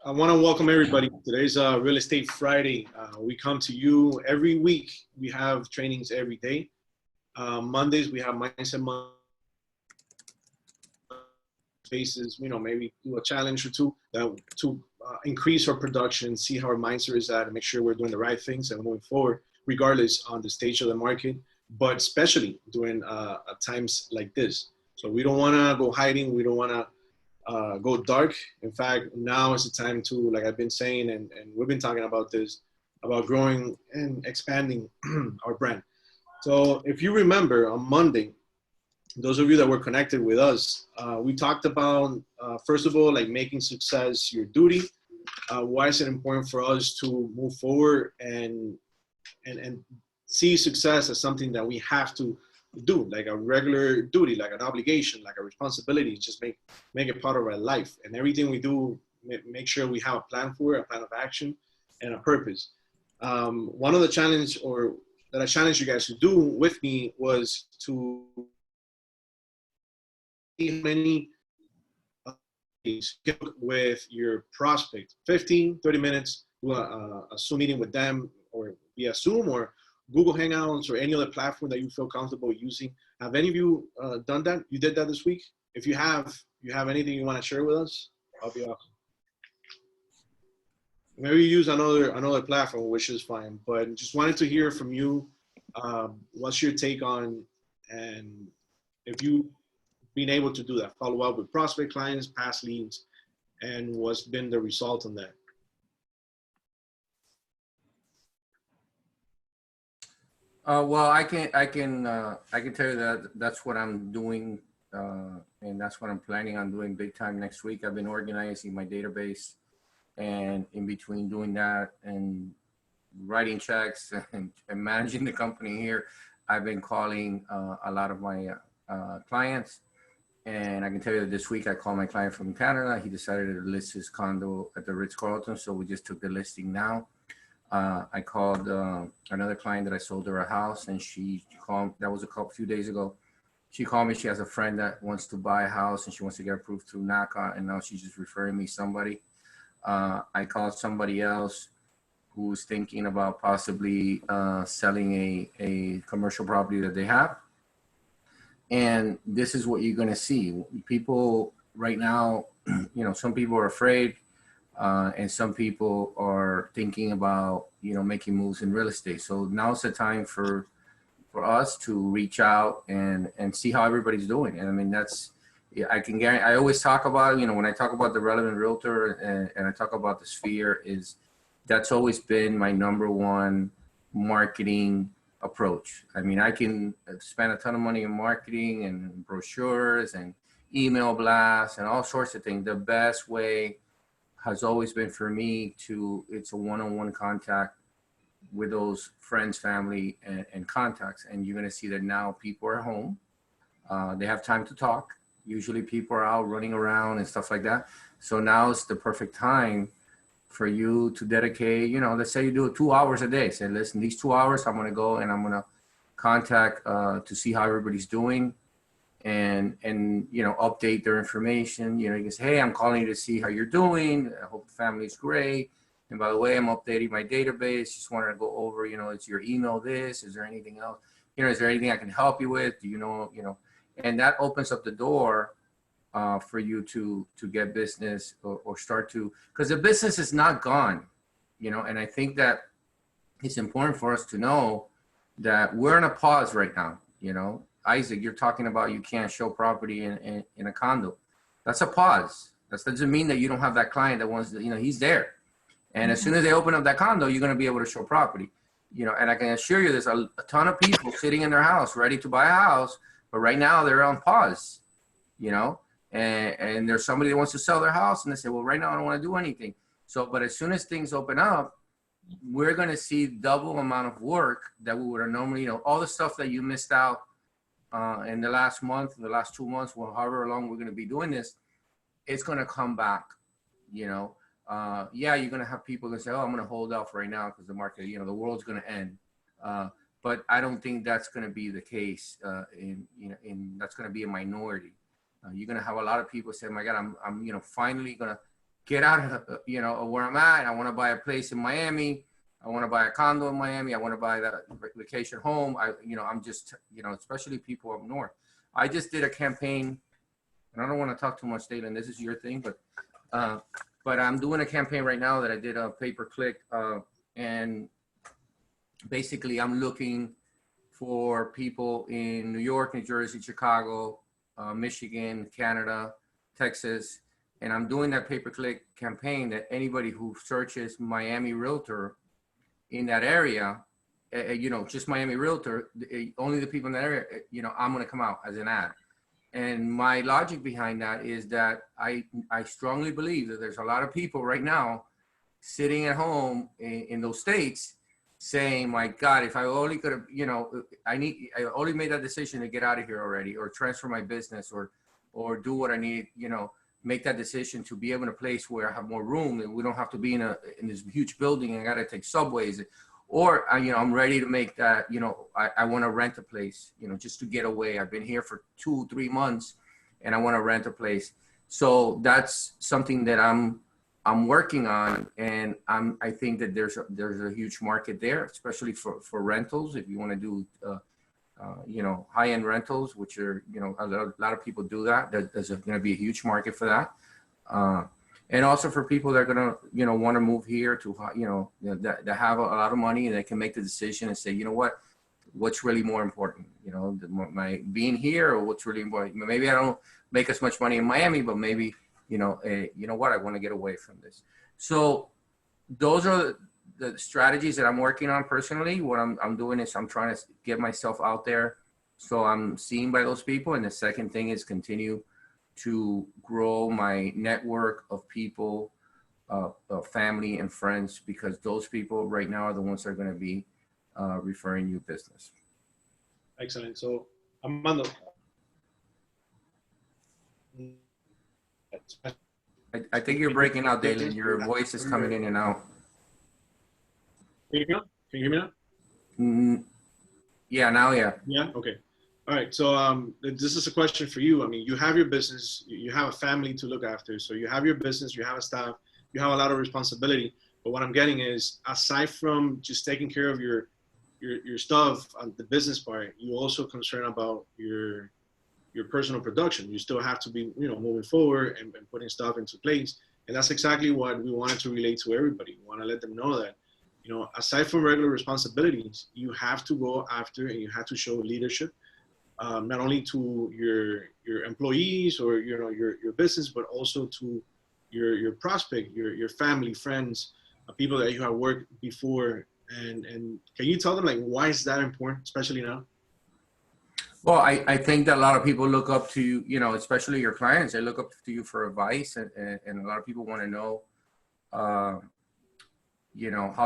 I want to welcome everybody. Today's Real Estate Friday. We come to you every week. We have trainings every day. Mondays, we have Mindset Monday spaces, maybe do a challenge or two to increase our production, see how our mindset is at, and make sure we're doing the right things and moving forward, regardless on the stage of the market, but especially during times like this. So we don't want to go hiding. We don't want to go dark. In fact, now is the time to, like I've been saying, and we've been talking about this, about growing and expanding our brand. So if you remember on Monday, those of you that were connected with us, we talked about, first of all, like making success your duty. Why is it important for us to move forward and see success as something that we have to do, like a regular duty, like an obligation, like a responsibility. Just make it part of our life, and everything we do, make sure we have a plan for it, a plan of action, and a purpose. One of the challenge, or that I challenged you guys to do with me, was to see how many with your prospect, 15, 30 minutes, do a Zoom meeting with them, or via Zoom or Google Hangouts or any other platform that you feel comfortable using. Have any of you done that? You did that this week? If you have anything you want to share with us, I'll be awesome. Maybe use another platform, which is fine, but just wanted to hear from you. What's your take on, and if you been able to do that, follow up with prospect clients, past leads, and what's been the result on that? Well, I can tell you that that's what I'm doing, and that's what I'm planning on doing big time next week. I've been organizing my database, and in between doing that and writing checks and managing the company here, I've been calling a lot of my clients. And I can tell you that this week I called my client from Canada. He decided to list his condo at the Ritz-Carlton, so we just took the listing now. I called another client that I sold her a house, and she called, that was a few days ago. She called me. She has a friend that wants to buy a house, and she wants to get approved through NACA, and now she's just referring me somebody. I called somebody else who's thinking about possibly selling a commercial property that they have. And this is what you're going to see. People right now, some people are afraid, and some people are thinking about, making moves in real estate. So now's the time for us to reach out and see how everybody's doing. And I mean, I can guarantee, I always talk about, when I talk about the relevant realtor and I talk about the sphere, that's always been my number one marketing approach. I mean, I can spend a ton of money in marketing and brochures and email blasts and all sorts of things. The best way has always been for me it's a one-on-one contact with those friends, family, and contacts. And you're going to see that now people are home. They have time to talk. Usually people are out running around and stuff like that. So now it's the perfect time for you to dedicate, let's say you do it 2 hours a day. Say, listen, these 2 hours, I'm going to go and I'm going to contact to see how everybody's doing, and update their information. You can say, hey, I'm calling you to see how you're doing. I hope the family's great. And by the way, I'm updating my database. Just wanted to go over, it's your email this. Is there anything else? Is there anything I can help you with? Do you know, and that opens up the door for you to get business or start to, because the business is not gone, and I think that it's important for us to know that we're in a pause right now. Isaac, you're talking about you can't show property in a condo. That's a pause. That doesn't mean that you don't have that client that wants to, he's there. And as soon as they open up that condo, you're going to be able to show property, and I can assure you there's a ton of people sitting in their house ready to buy a house, but right now they're on pause, and there's somebody that wants to sell their house and they say, well, right now I don't want to do anything. So, but as soon as things open up, we're going to see double amount of work that we would have normally, all the stuff that you missed out in the last month, the last 2 months, however long we're going to be doing this, it's going to come back, yeah, you're going to have people that say, oh, I'm going to hold out for right now because the market, the world's going to end. But I don't think that's going to be the case. That's going to be a minority. You're going to have a lot of people say, my God, I'm finally going to get out of, you know, of where I'm at. I want to buy a place in Miami. I want to buy a condo in Miami. I want to buy that vacation home. I'm just, especially people up north. I just did a campaign, and I don't want to talk too much, Dalen. This is your thing, but I'm doing a campaign right now that I did a pay-per-click, and basically I'm looking for people in New York, New Jersey, Chicago, Michigan, Canada, Texas, and I'm doing that pay-per-click campaign that anybody who searches Miami Realtor in that area, just Miami Realtor, only the people in that area, I'm going to come out as an ad. And my logic behind that is that I strongly believe that there's a lot of people right now sitting at home in those states saying, my God, if I only could have, I only made that decision to get out of here already, or transfer my business, or do what I need, make that decision to be able in a place where I have more room and we don't have to be in this huge building and I got to take subways, or, I'm ready to make that, I want to rent a place, just to get away. I've been here for 2-3 months and I want to rent a place. So that's something that I'm working on, and I think that there's a huge market there, especially for rentals. If you want to do, high-end rentals, which are, a lot of people do that. There's going to be a huge market for that. And also for people that are going to, want to move here to, that have a lot of money and they can make the decision and say, you know what, what's really more important, my being here, or what's really important. Maybe I don't make as much money in Miami, but maybe, you know what, I want to get away from this. So those are the strategies that I'm working on personally. What I'm doing is I'm trying to get myself out there so I'm seen by those people. And the second thing is continue to grow my network of people, family and friends, because those people right now are the ones that are going to be referring you business. Excellent. So Armando. I think you're breaking out, Dalen. Your voice is coming in and out. Can you hear me now? Yeah, now, yeah. Yeah, okay. All right, so this is a question for you. I mean, you have your business, you have a family to look after. So you have your business, you have a staff, you have a lot of responsibility. But what I'm getting is, aside from just taking care of your stuff on the business part, you also concern about your personal production. You still have to be, moving forward and putting stuff into place. And that's exactly what we wanted to relate to everybody. We want to let them know that, aside from regular responsibilities, you have to go after and you have to show leadership. Not only to your employees or your business, but also to your prospect, your family, friends, people that you have worked before. And can you tell them, like, why is that important, especially now? Well, I think that a lot of people look up to you, especially your clients. They look up to you for advice, and a lot of people want to know, how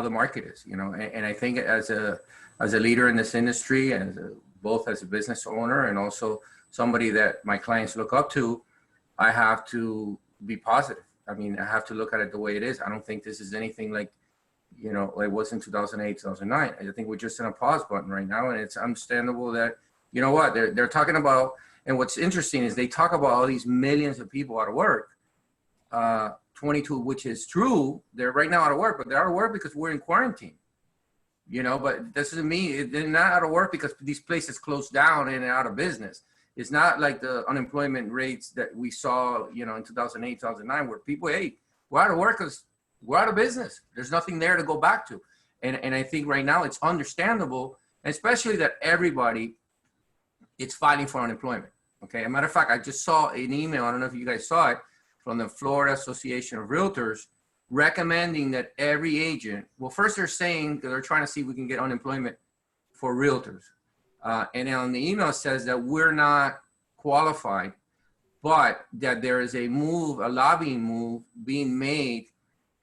the market is, and I think as a leader in this industry, both as a business owner and also somebody that my clients look up to, I have to be positive. I mean, I have to look at it the way it is. I don't think this is anything like, it was in 2008, 2009. I think we're just in a pause button right now. And it's understandable that, what they're talking about. And what's interesting is they talk about all these millions of people out of work, 22, which is true. They're right now out of work, but they're out of work because we're in quarantine. But this doesn't mean they're not out of work because these places closed down and out of business. It's not like the unemployment rates that we saw, in 2008, 2009, where people, hey, we're out of work because we're out of business. There's nothing there to go back to. And I think right now it's understandable, especially that everybody is fighting for unemployment. Okay. As a matter of fact, I just saw an email, I don't know if you guys saw it, from the Florida Association of Realtors, recommending that every agent, well, first they're saying that they're trying to see if we can get unemployment for realtors. And on the email says that we're not qualified, but that there is a lobbying move being made,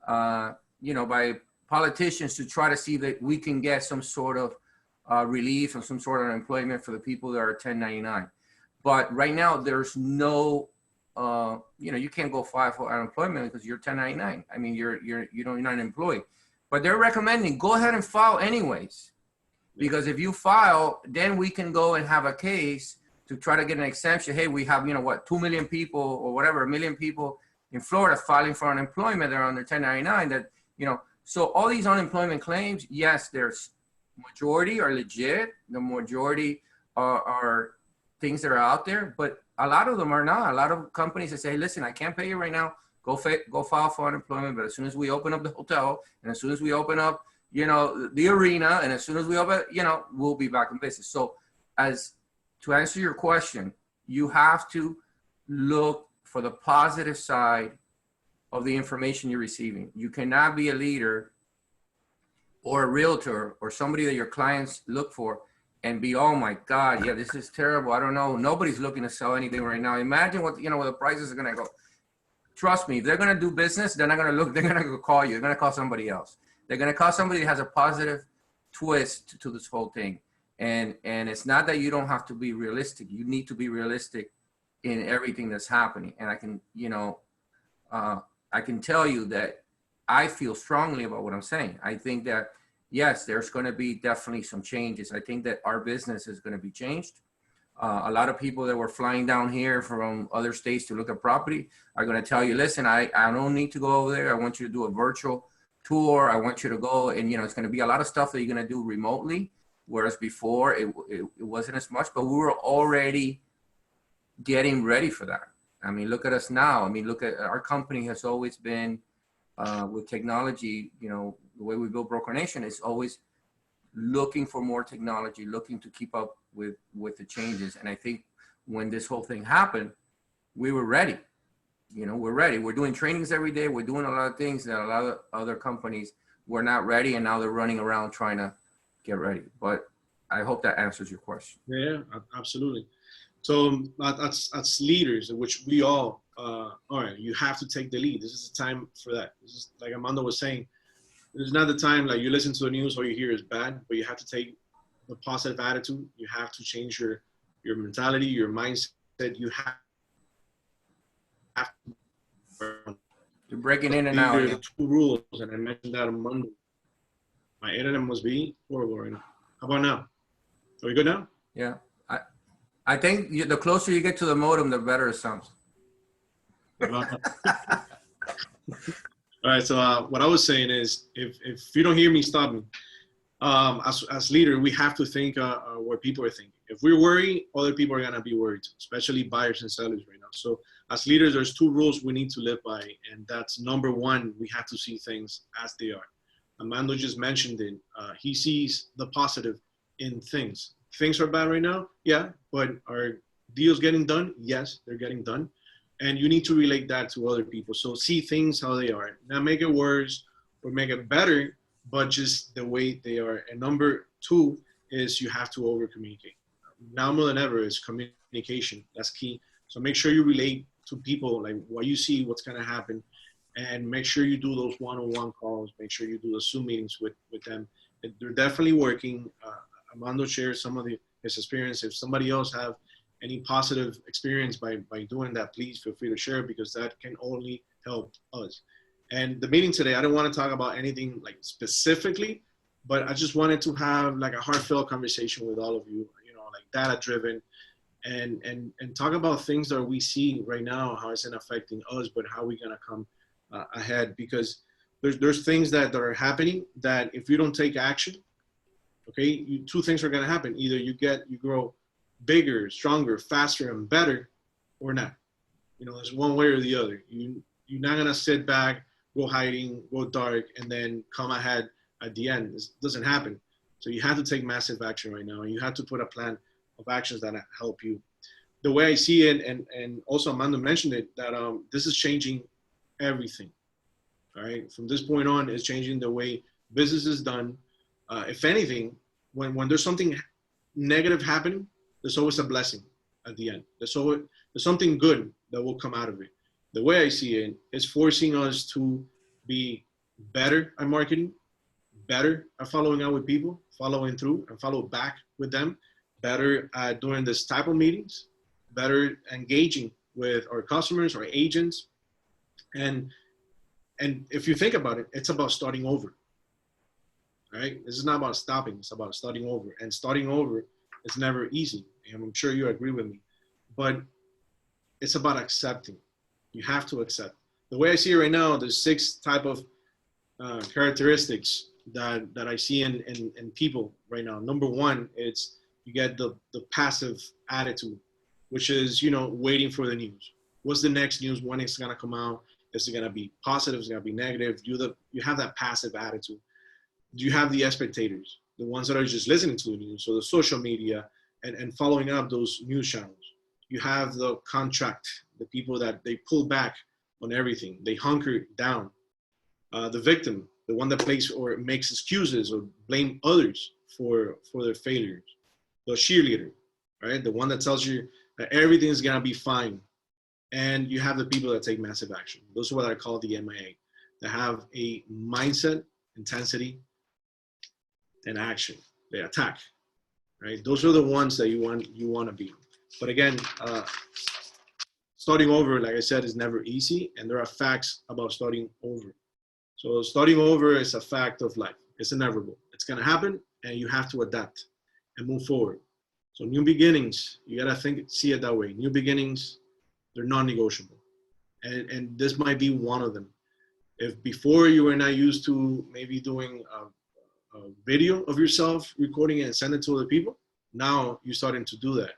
by politicians to try to see that we can get some sort of relief or some sort of unemployment for the people that are 1099. But right now there's no, you can't go file for unemployment because you're 1099. I mean, you're not employed. But they're recommending go ahead and file anyways, because if you file, then we can go and have a case to try to get an exemption. Hey, we have 2 million people or whatever, 1 million people in Florida filing for unemployment. They're on their 1099 that, you know, so all these unemployment claims, yes, there's majority are legit. The majority are things that are out there, but a lot of them are not. A lot of companies that say, hey, listen, I can't pay you right now. Go file for unemployment. But as soon as we open up the hotel, and as soon as we open up, you know, the arena, and as soon as we open, you know, we'll be back in business. So to answer your question, you have to look for the positive side of the information you're receiving. You cannot be a leader or a realtor or somebody that your clients look for and be, oh my God, yeah, this is terrible. I don't know. Nobody's looking to sell anything right now. Imagine what, you know, where the prices are going to go. Trust me, if they're going to do business, they're not going to look, they're going to call you. They're going to call somebody else. They're going to call somebody that has a positive twist to this whole thing. And it's not that you don't have to be realistic. You need to be realistic in everything that's happening. And I can, you know, I can tell you that I feel strongly about what I'm saying. I think that, yes, there's going to be definitely some changes. I think that our business is going to be changed. A lot of people that were flying down here from other states to look at property are going to tell you, listen, I don't need to go over there. I want you to do a virtual tour. I want you to go, and, you know, it's going to be a lot of stuff that you're going to do remotely. Whereas before it wasn't as much, but we were already getting ready for that. I mean, look at us now. I mean, look at our company has always been with technology, you know, the way we build Broker Nation is always looking for more technology, looking to keep up with the changes. And I think when this whole thing happened, we were ready. You know, we're ready. We're doing trainings every day. We're doing a lot of things that a lot of other companies were not ready. And now they're running around trying to get ready. But I hope that answers your question. Yeah, absolutely. So as leaders, which we all are, you have to take the lead. This is the time for that. This is like Armando was saying. It's not the time like you listen to the news, all you hear is bad, but you have to take the positive attitude. You have to change your mentality, your mindset. You have to. You're breaking in and out. There's two rules, and I mentioned that on Monday. My internet must be horrible right now. How about now? Are we good now? Yeah. I think the closer you get to the modem, the better it sounds. All right. So what I was saying is, if you don't hear me, stop me. As leader, we have to think what people are thinking. If we're worried, other people are gonna be worried, especially buyers and sellers right now. So as leaders, there's two rules we need to live by, and that's number one: we have to see things as they are. Armando just mentioned it. He sees the positive in things. Things are bad right now, yeah, but are deals getting done? Yes, they're getting done. And you need to relate that to other people. So see things how they are. Not make it worse or make it better, but just the way they are. And number two is you have to over communicate. Now more than ever is communication. That's key. So make sure you relate to people, like what you see, what's going to happen, and make sure you do those one-on-one calls. Make sure you do the Zoom meetings with them. They're definitely working. Armando shares some of his experience. If somebody else have any positive experience by doing that, please feel free to share, because that can only help us. And the meeting today, I don't want to talk about anything like specifically, but I just wanted to have like a heartfelt conversation with all of you, you know, like data driven, and talk about things that we see right now, how it's affecting us, but how we're gonna come ahead, because there's things that are happening that if you don't take action, okay, two things are gonna happen. Either you grow bigger, stronger, faster, and better, or not. You know, it's one way or the other. You're not gonna sit back, go hiding, go dark, and then come ahead at the end. This doesn't happen. So you have to take massive action right now, and you have to put a plan of actions that help you. The way I see it, and also Amanda mentioned it, that this is changing everything. All right, from this point on, it's changing the way business is done. If anything, when there's something negative happening, there's always a blessing at the end. There's something good that will come out of it. The way I see it is forcing us to be better at marketing, better at following up with people, following through and follow back with them, better at doing this type of meetings, better engaging with our customers, our agents. And if you think about it, it's about starting over. Right? This is not about stopping. It's about starting over. And starting over is never easy. And I'm sure you agree with me. But it's about accepting. You have to accept. the way I see it right now, there's 6 type of characteristics that I see in people right now. Number one, it's you get the passive attitude, which is, waiting for the news. What's the next news? When it's gonna come out? Is it gonna be positive? Is it gonna be negative? You have that passive attitude. You have the spectators, the ones that are just listening to the news, so the social media and following up those news channels. You have the contract, the people that they pull back on everything. They hunker down. The victim, the one that plays or makes excuses or blame others for their failures. The cheerleader, right? The one that tells you that everything is gonna be fine. And you have the people that take massive action. Those are what I call the MIA. That have a mindset, intensity, and action. They attack, right? Those are the ones that you want to be. But again, starting over, like I said, is never easy, and there are facts about starting over. So starting over is a fact of life. It's inevitable. It's gonna happen, and you have to adapt and move forward. So new beginnings, you gotta see it that way. New beginnings, they're non-negotiable, and this might be one of them. If before you were not used to maybe doing a video of yourself, recording it and send it to other people, now you're starting to do that.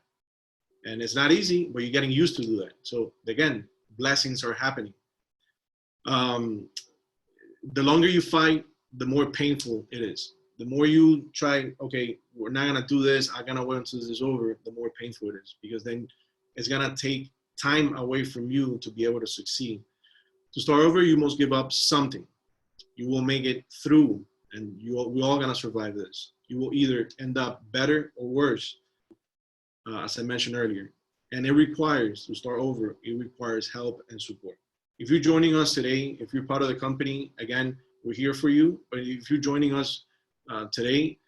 And it's not easy, but you're getting used to do that. So again, blessings are happening. The longer you fight, the more painful it is. The more you try, okay, we're not gonna do this, I'm gonna wait until this is over, the more painful it is, because then it's gonna take time away from you to be able to succeed. To start over, you must give up something. You will make it through, and we're all gonna survive this. You will either end up better or worse, as I mentioned earlier. And it requires, to start over, it requires help and support. If you're joining us today, if you're part of the company, again, we're here for you. But if you're joining us today,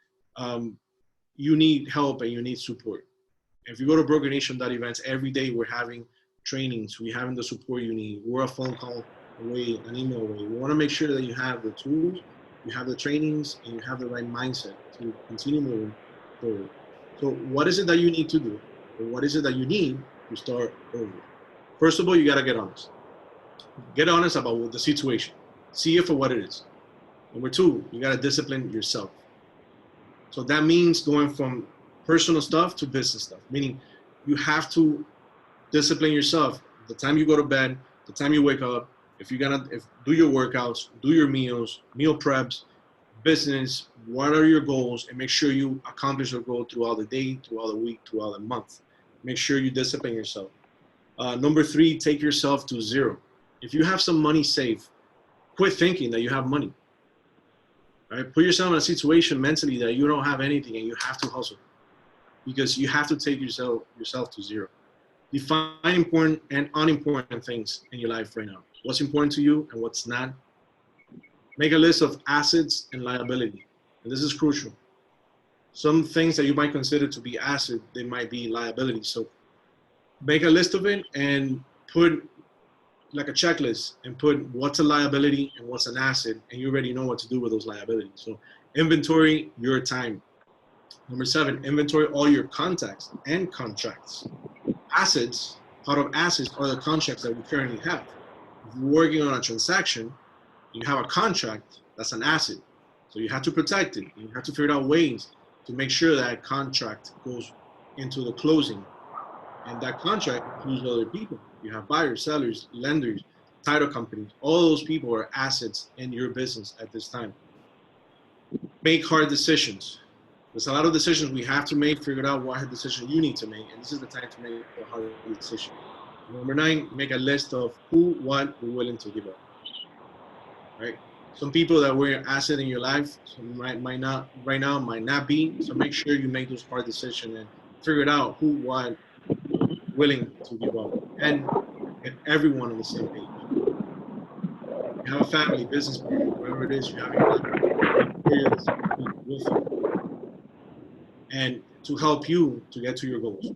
you need help and you need support. If you go to BrokerNation.events, every day we're having trainings, we're having the support you need. We're a phone call away, an email away. We want to make sure that you have the tools, you have the trainings, and you have the right mindset to continue moving forward. So what is it that you need to do? Or what is it that you need to start over? First of all, you got to get honest. Get honest about the situation. See it for what it is. Number two, you got to discipline yourself. So that means going from personal stuff to business stuff, meaning you have to discipline yourself. The time you go to bed, the time you wake up, if you're gonna do your workouts, do your meals, meal preps, business, what are your goals, and make sure you accomplish your goal throughout the day, throughout the week, throughout the month. Make sure you discipline yourself. Number three, take yourself to zero. If you have some money saved, quit thinking that you have money. Right? Put yourself in a situation mentally that you don't have anything and you have to hustle, because you have to take yourself to zero. Define important and unimportant things in your life right now. What's important to you and what's not. Make a list of assets and liability. And this is crucial. Some things that you might consider to be asset, they might be liability. So make a list of it and put like a checklist and put what's a liability and what's an asset, and you already know what to do with those liabilities. So inventory your time. Number 7, inventory all your contacts and contracts. Assets, part of assets are the contracts that we currently have. If you're working on a transaction, you have a contract, that's an asset. So you have to protect it. You have to figure out ways to make sure that contract goes into the closing. And that contract includes other people. You have buyers, sellers, lenders, title companies. All those people are assets in your business at this time. Make hard decisions. There's a lot of decisions we have to make. Figure out what hard decision you need to make. And this is the time to make a hard decision. Number 9, make a list of who, what you're willing to give up. Right? Some people that were an asset in your life might not, right now, might not be. So make sure you make those hard decisions and figure it out who, what, willing to give up, and get everyone on the same page. You have a family, business partner, whatever it is, you have your life with you, and to help you to get to your goals.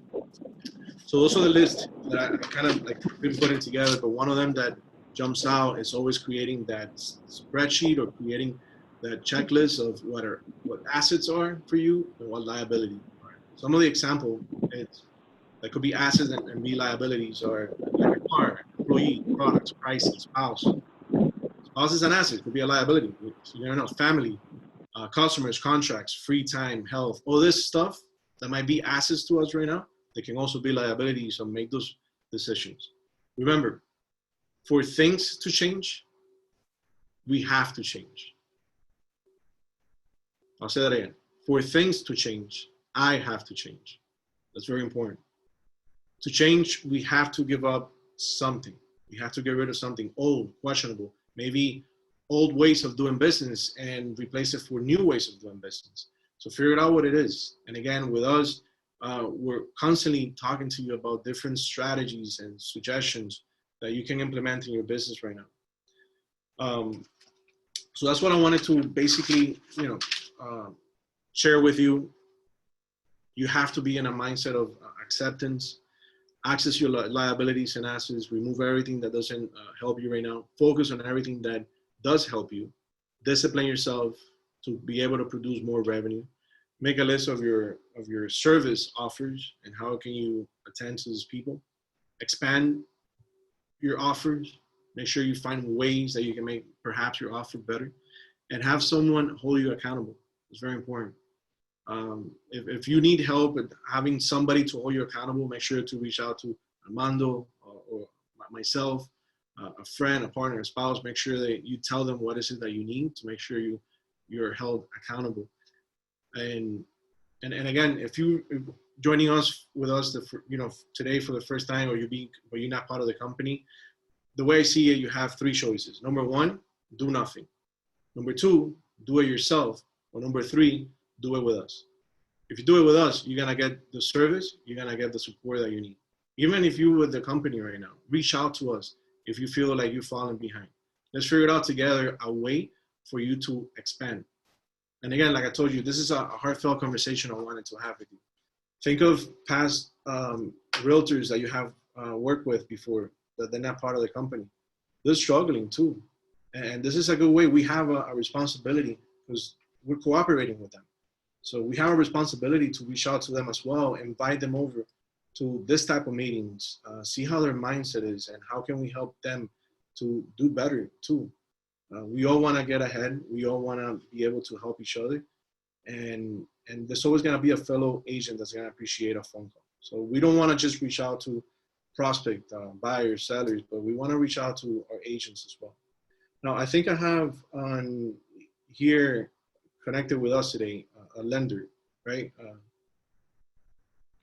So those are the lists that I kind of like been putting together, but one of them that jumps out is always creating that spreadsheet or creating that checklist of what assets are for you and what liability are. Some of the example that could be assets and be liabilities are like a car, employee, products, pricing, spouse. Spouse is an asset, could be a liability. You never know. Family, customers, contracts, free time, health, all this stuff that might be assets to us right now, they can also be liabilities, so make those decisions. Remember, for things to change, we have to change. I'll say that again. For things to change, I have to change. That's very important. To change, we have to give up something. We have to get rid of something old, questionable, maybe old ways of doing business and replace it for new ways of doing business. So figure out what it is. And again, with us, we're constantly talking to you about different strategies and suggestions that you can implement in your business right now. So that's what I wanted to basically, share with you. You have to be in a mindset of acceptance, access your liabilities and assets, remove everything that doesn't help you right now, focus on everything that does help you, discipline yourself to be able to produce more revenue, make a list of your service offers and how can you attend to these people, expand your offers, make sure you find ways that you can make perhaps your offer better, and have someone hold you accountable. It's very important. If you need help with having somebody to hold you accountable, make sure to reach out to Armando or myself, a friend, a partner, a spouse. Make sure that you tell them what is it that you need to make sure you're held accountable. And again, if you joining us with us, today for the first time, or you're not part of the company, the way I see it, you have three choices. Number one, do nothing. Number two, do it yourself. Or number three, do it with us. If you do it with us, you're gonna get the service, you're gonna get the support that you need. Even if you're with the company right now, reach out to us if you feel like you're falling behind. Let's figure it out together, a way for you to expand. And again, like I told you, this is a heartfelt conversation I wanted to have with you. Think of past realtors that you have worked with before, that they're not part of the company. They're struggling too. And this is a good way. We have a responsibility because we're cooperating with them. So we have a responsibility to reach out to them as well, invite them over to this type of meetings, see how their mindset is and how can we help them to do better too. We all want to get ahead. We all want to be able to help each other. And there's always going to be a fellow agent that's going to appreciate a phone call. So we don't want to just reach out to prospect buyers, sellers, but we want to reach out to our agents as well. Now, I think I have on here connected with us today a lender, right?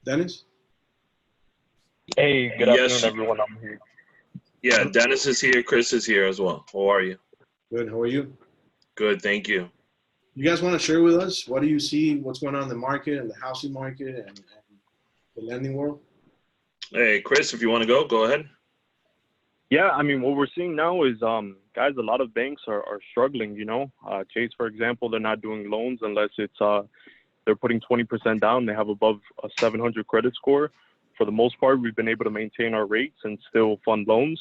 Dennis? Hey, good Yes. afternoon, everyone. I'm here. Yeah, Dennis is here. Chris is here as well. How are you? Good. How are you? Good, thank you. You guys want to share with us? What do you see? What's going on in the market and the housing market and the lending world? Hey, Chris, if you want to go ahead. Yeah, I mean, what we're seeing now is, guys, a lot of banks are struggling, Chase, for example, they're not doing loans unless it's they're putting 20% down. They have above a 700 credit score. For the most part, we've been able to maintain our rates and still fund loans.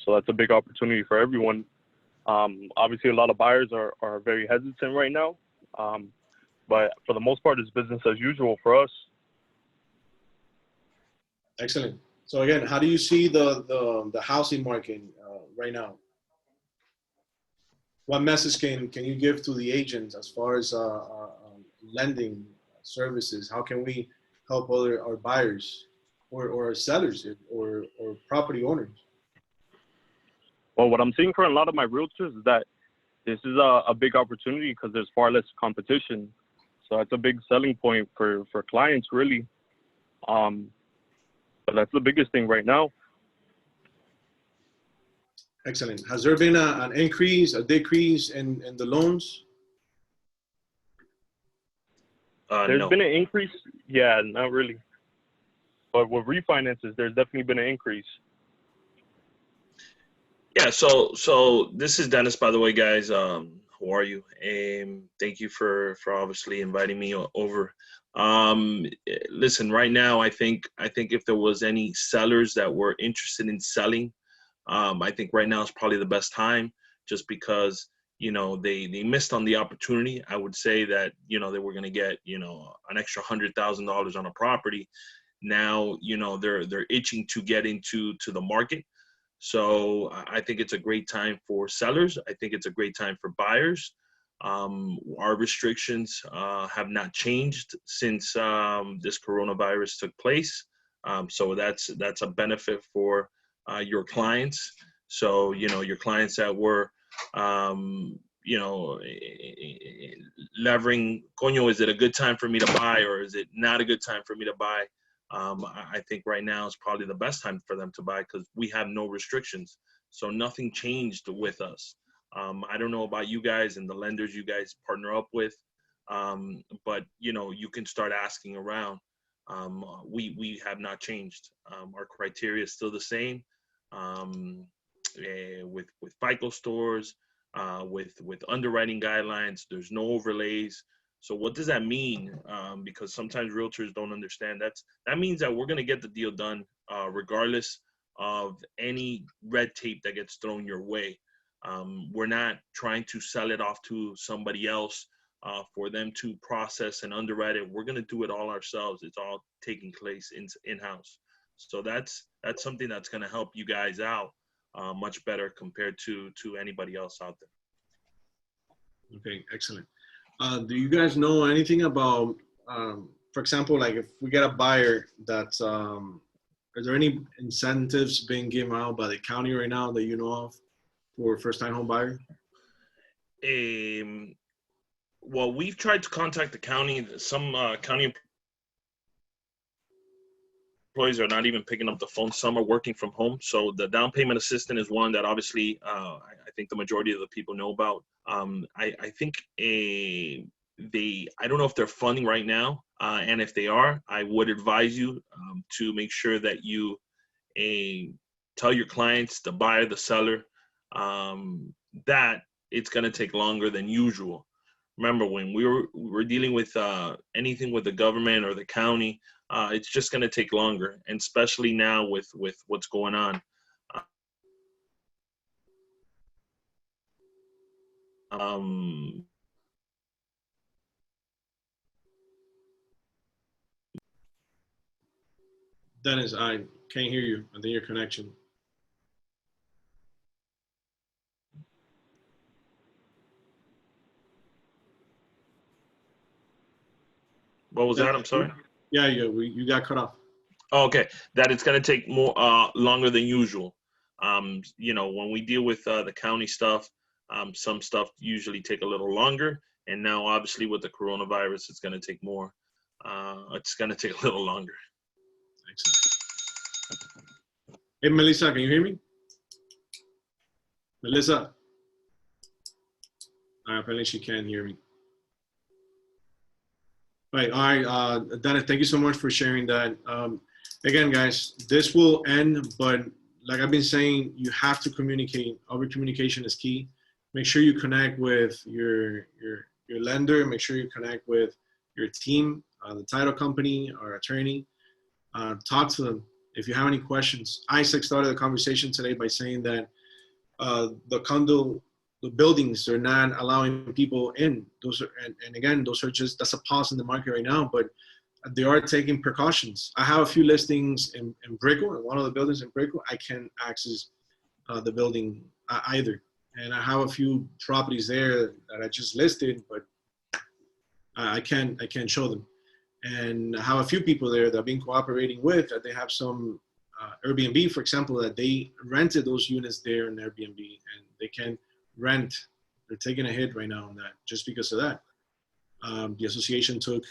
So that's a big opportunity for everyone. Obviously, a lot of buyers are very hesitant right now. But for the most part, it's business as usual for us. Excellent. So again, how do you see the housing market right now? What message can you give to the agents as far as lending services? How can we help our buyers or our sellers or property owners? Well, what I'm seeing for a lot of my realtors is that this is a big opportunity because there's far less competition. So that's a big selling point for clients, really. But that's the biggest thing right now. Excellent. Has there been an increase, a decrease in the loans? There's No. been an increase. Yeah, not really. But with refinances, there's definitely been an increase. Yeah, so this is Dennis, by the way, guys. How are you? Thank you for obviously inviting me over. Listen, right now, I think if there was any sellers that were interested in selling, I think right now is probably the best time, just because they missed on the opportunity. I would say that they were going to get an extra $100,000 on a property. Now they're itching to get into the market. So I think it's a great time for sellers. I think it's a great time for buyers. Our restrictions have not changed since this coronavirus took place. So that's a benefit for your clients. So, you know, your clients that were, you know, levering, coño, is it a good time for me to buy or is it not a good time for me to buy? I think right now is probably the best time for them to buy because we have no restrictions. So nothing changed with us. I don't know about you guys and the lenders you guys partner up with, but you know, you can start asking around. We have not changed. Our criteria is still the same. With FICO stores, with underwriting guidelines, there's no overlays. So what does that mean? Because sometimes realtors don't understand. That means that we're going to get the deal done regardless of any red tape that gets thrown your way. We're not trying to sell it off to somebody else for them to process and underwrite it. We're going to do it all ourselves. It's all taking place in-house. So that's something that's going to help you guys out much better compared to anybody else out there. Okay, excellent. Do you guys know anything about, for example, like if we get a buyer that's, are there any incentives being given out by the county right now that you know of for first-time home buyer? Well, we've tried to contact the county. Some county employees are not even picking up the phone. Some are working from home. So the down payment assistance is one that obviously I think the majority of the people know about. I think I don't know if they're funding right now. And if they are, I would advise you to make sure that you tell your clients, the buyer, the seller, that it's going to take longer than usual. Remember, when we're dealing with anything with the government or the county, it's just going to take longer, and especially now with what's going on. Dennis, I can't hear you. I think your connection. What was that? I'm sorry. Yeah, you got cut off. Oh, okay, that it's going to take more longer than usual. You know, when we deal with the county stuff, some stuff usually take a little longer, and now obviously with the coronavirus, it's going to take more. It's going to take a little longer. Excellent. Hey, Melissa, can you hear me? Melissa? Apparently she can't hear me. Right, all right, Dennis, thank you so much for sharing that. Again, guys, this will end, but like I've been saying, you have to communicate. Over communication is key. Make sure you connect with your lender. Make sure you connect with your team, the title company or attorney. Talk to them. If you have any questions, Isaac started the conversation today by saying that the buildings are not allowing people in. Those are, and again, those are just, that's a pause in the market right now, but they are taking precautions. I have a few listings in Brickell, in one of the buildings in Brickell. I can't access the building either. And I have a few properties there that I just listed, but I can't show them. And I have a few people there that I've been cooperating with, that they have some Airbnb, for example, that they rented those units there in Airbnb, and they can rent. They're taking a hit right now on that just because of that. The association took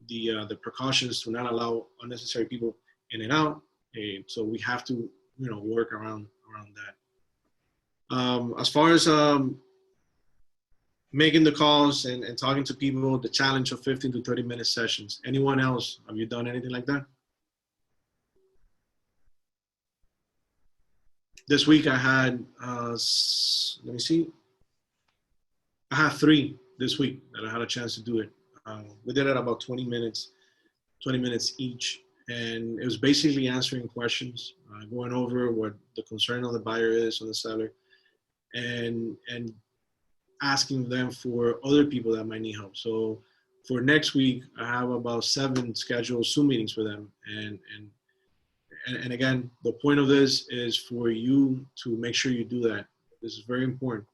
the precautions to not allow unnecessary people in and out. So we have to, work around that. As far as making the calls and talking to people, the challenge of 15 to 30-minute sessions. Anyone else? Have you done anything like that? This week I had, let me see. I had 3 this week that I had a chance to do it. We did it about 20 minutes each. And it was basically answering questions, going over what the concern of the buyer is, or the seller, and asking them for other people that might need help. So for next week, I have about 7 scheduled Zoom meetings for them. And and again, the point of this is for you to make sure you do that. This is very important.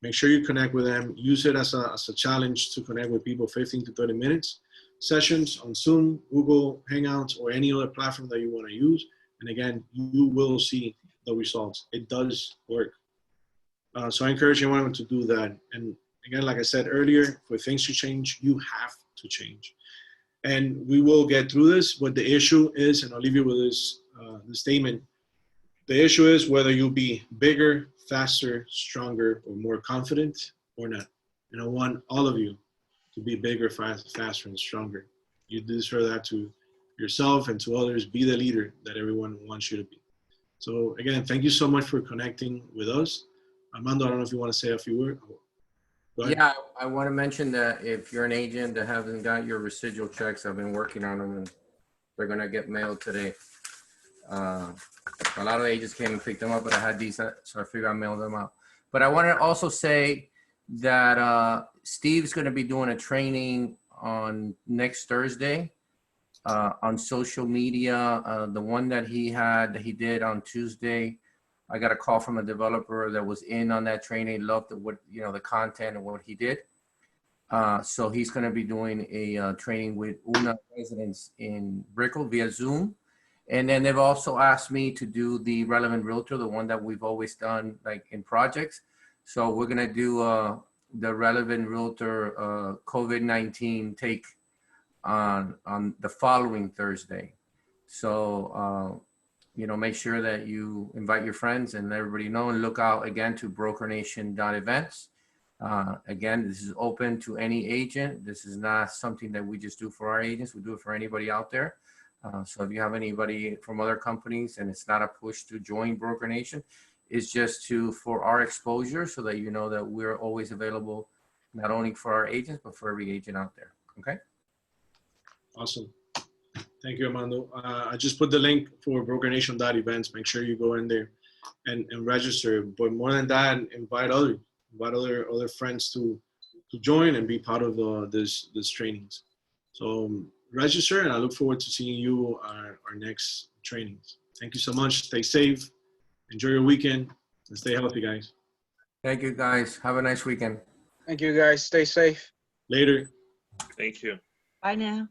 Make sure you connect with them. Use it as a challenge to connect with people 15 to 30 minutes. Sessions on Zoom, Google Hangouts, or any other platform that you want to use. And again, you will see the results. It does work. So I encourage everyone to do that. And again, like I said earlier, for things to change, you have to change. And we will get through this. But the issue is, and I'll leave you with this statement, the issue is whether you'll be bigger, faster, stronger, or more confident or not. And I want all of you to be bigger, faster, and stronger. You deserve that to yourself and to others. Be the leader that everyone wants you to be. So again, thank you so much for connecting with us. Armando, I don't know if you want to say a few words. Yeah, I want to mention that if you're an agent that hasn't got your residual checks, I've been working on them and they're going to get mailed today. A lot of agents came and picked them up, but I had these, so I figured I'd mail them out. But I want to also say that Steve's going to be doing a training on next Thursday on social media. The one that he did on Tuesday, I got a call from a developer that was in on that training, loved the content and what he did. So he's going to be doing a training with UNA residents in Brickell via Zoom. And then they've also asked me to do the relevant realtor, the one that we've always done like in projects. So we're going to do the relevant realtor COVID-19 take on the following Thursday. So, make sure that you invite your friends and let everybody know, and look out again to brokernation.events. Again, this is open to any agent. This is not something that we just do for our agents. We do it for anybody out there. So if you have anybody from other companies, and it's not a push to join Broker Nation, it's just for our exposure, so that you know that we're always available, not only for our agents, but for every agent out there. Okay. Awesome. Thank you, Armando. I just put the link for brokernation.events. Make sure you go in there and register. But more than that, invite other friends to join and be part of this trainings. So register, and I look forward to seeing you our next trainings. Thank you so much. Stay safe. Enjoy your weekend, and stay healthy, guys. Thank you, guys. Have a nice weekend. Thank you, guys. Stay safe. Later. Thank you. Bye now.